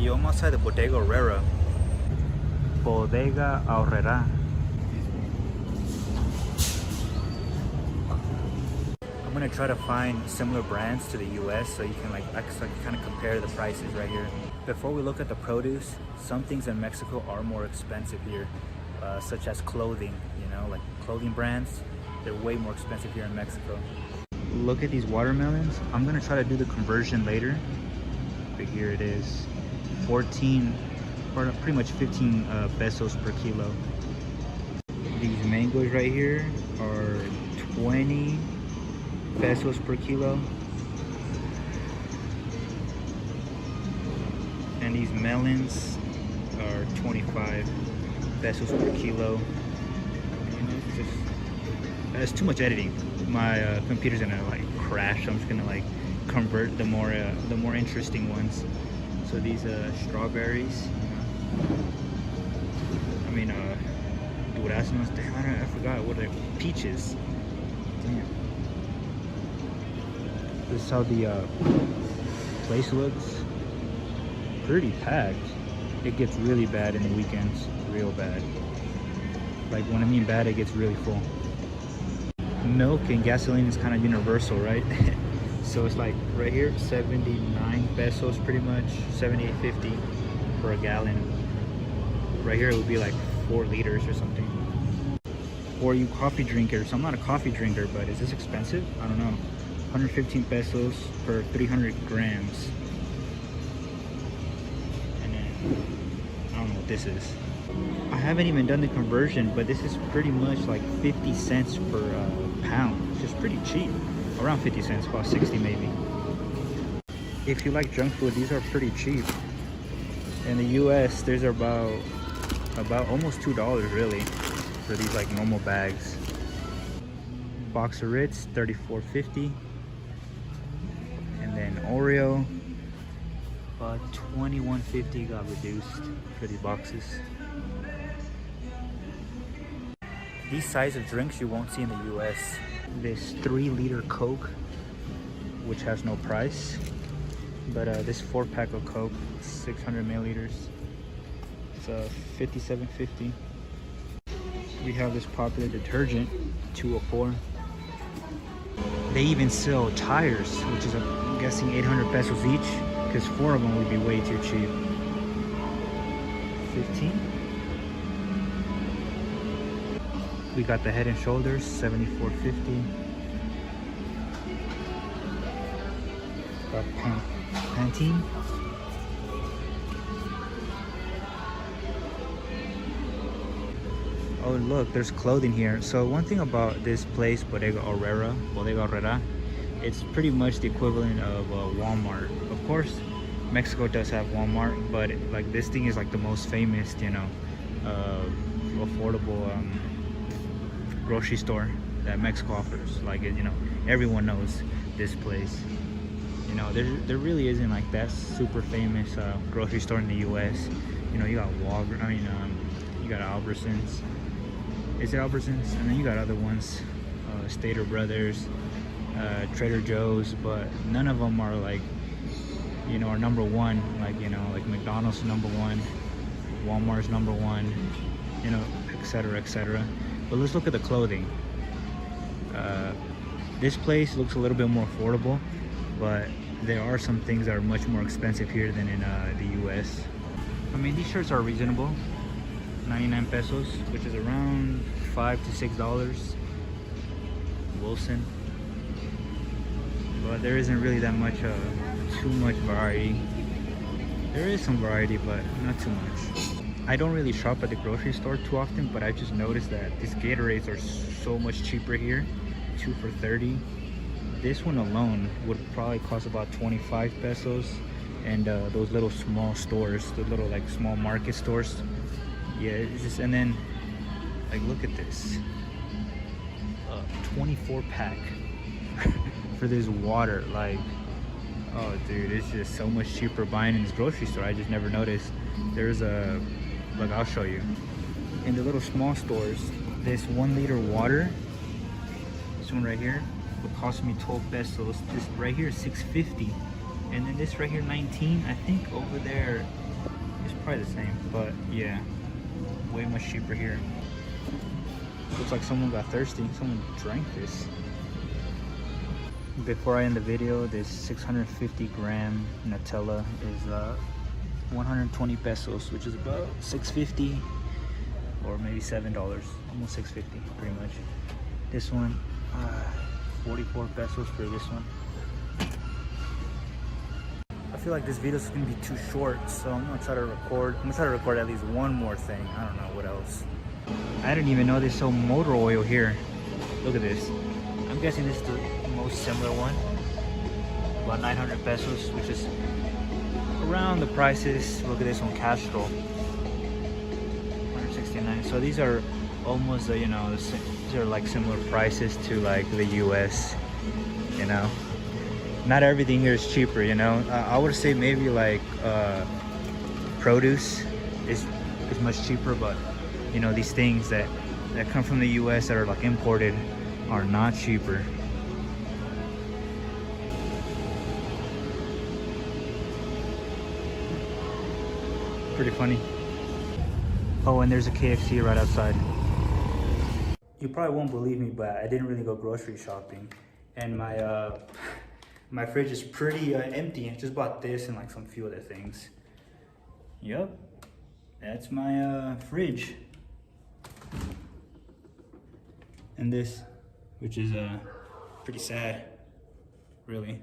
you're almost outside the Bodega Aurrera. Bodega Aurrera. I'm gonna try to find similar brands to the US so you can kind of compare the prices right here. Before we look at the produce, some things in Mexico are more expensive here, such as clothing, you know, like clothing brands. They're way more expensive here in Mexico. Look at these watermelons. I'm gonna try to do the conversion later, but here it is. 14, or pretty much 15 pesos per kilo. These mangoes right here are 20 pesos per kilo. And these melons are 25 pesos per kilo. And it's too much editing. My computer's gonna like crash. I'm just gonna like convert the more interesting ones. So these strawberries, I mean duraznos. I forgot what they're. Peaches. Damn. This is how the place looks. Pretty packed. It gets really bad in the weekends. Real bad. Like when I mean bad, it gets really full. Milk and gasoline is kind of universal, right? So it's like right here, 79 pesos pretty much, 78.50 for a gallon. Right here it would be like 4 liters or something. Or you coffee drinkers. I'm not a coffee drinker, but is this expensive? I don't know. 115 pesos for 300 grams. And then I don't know what this is. I haven't even done the conversion, but this is pretty much like 50 cents per pound, which is pretty cheap. Around 50 cents, about 60 maybe. If you like junk food, these are pretty cheap. In the US, there's about almost $2 really for these like normal bags. Box of Ritz, $34.50. And then Oreo, about $21.50 got reduced for these boxes. These size of drinks you won't see in the US. This 3-liter Coke, which has no price, but this 4-pack of Coke, 600 milliliters, it's $57.50. We have this popular detergent, 204. They even sell tires, which is I'm guessing 800 pesos each, because 4 of them would be way too cheap. 15. We got the Head and Shoulders, $74.50. Got Pantene. Oh look, there's clothing here. So one thing about this place, Bodega Aurrera, it's pretty much the equivalent of Walmart. Of course, Mexico does have Walmart, but like this thing is like the most famous, you know, affordable grocery store that Mexico offers. Like, you know, everyone knows this place. You know, there really isn't like that super famous grocery store in the US. You know, you got you got Albertsons. Is it Albertsons? And then you got other ones, Stater Brothers, Trader Joe's, but none of them are like, you know, are number one. Like, you know, like McDonald's number one, Walmart's number one, you know, etc., etc. But let's look at the clothing. This place looks a little bit more affordable, but there are some things that are much more expensive here than in the US. I mean, these shirts are reasonable, 99 pesos, which is around $5 to $6. Wilson. But there isn't really that much, too much variety. There is some variety, but not too much. I don't really shop at the grocery store too often, but I just noticed that these Gatorades are so much cheaper here. 2 for 30. This one alone would probably cost about 25 pesos. And those little small stores, the little like small market stores, yeah, it's just, and then like look at this, 24 pack for this water. Like, oh dude, it's just so much cheaper buying in this grocery store. I just never noticed. There's a, look, I'll show you. In the little small stores, this 1 liter water, this one right here, would cost me 12 pesos. This right here is 6.50. And then this right here, 19. I think over there is probably the same, but yeah, way much cheaper here. Looks like someone got thirsty. Someone drank this. Before I end the video, this 650 gram Nutella is 120 pesos, which is about $6.50 or maybe $7, almost $6.50 pretty much. This one, 44 pesos for this one. I feel like this video is gonna be too short, so I'm gonna try to record at least one more thing. I don't know what else. I didn't even know they sold motor oil here. Look at this. I'm guessing this is the most similar one. About 900 pesos, which is around the prices. Look at this one, Castrol. 169. So these are almost, you know, these are like similar prices to like the US, you know. Not everything here is cheaper, you know. I would say maybe like produce is much cheaper, but you know, these things that come from the US that are like imported are not cheaper. Pretty funny. Oh, and there's a KFC right outside. You probably won't believe me, but I didn't really go grocery shopping, and my my fridge is pretty empty. I just bought this and like some few other things. Yep, that's my fridge. And this, which is pretty sad, really.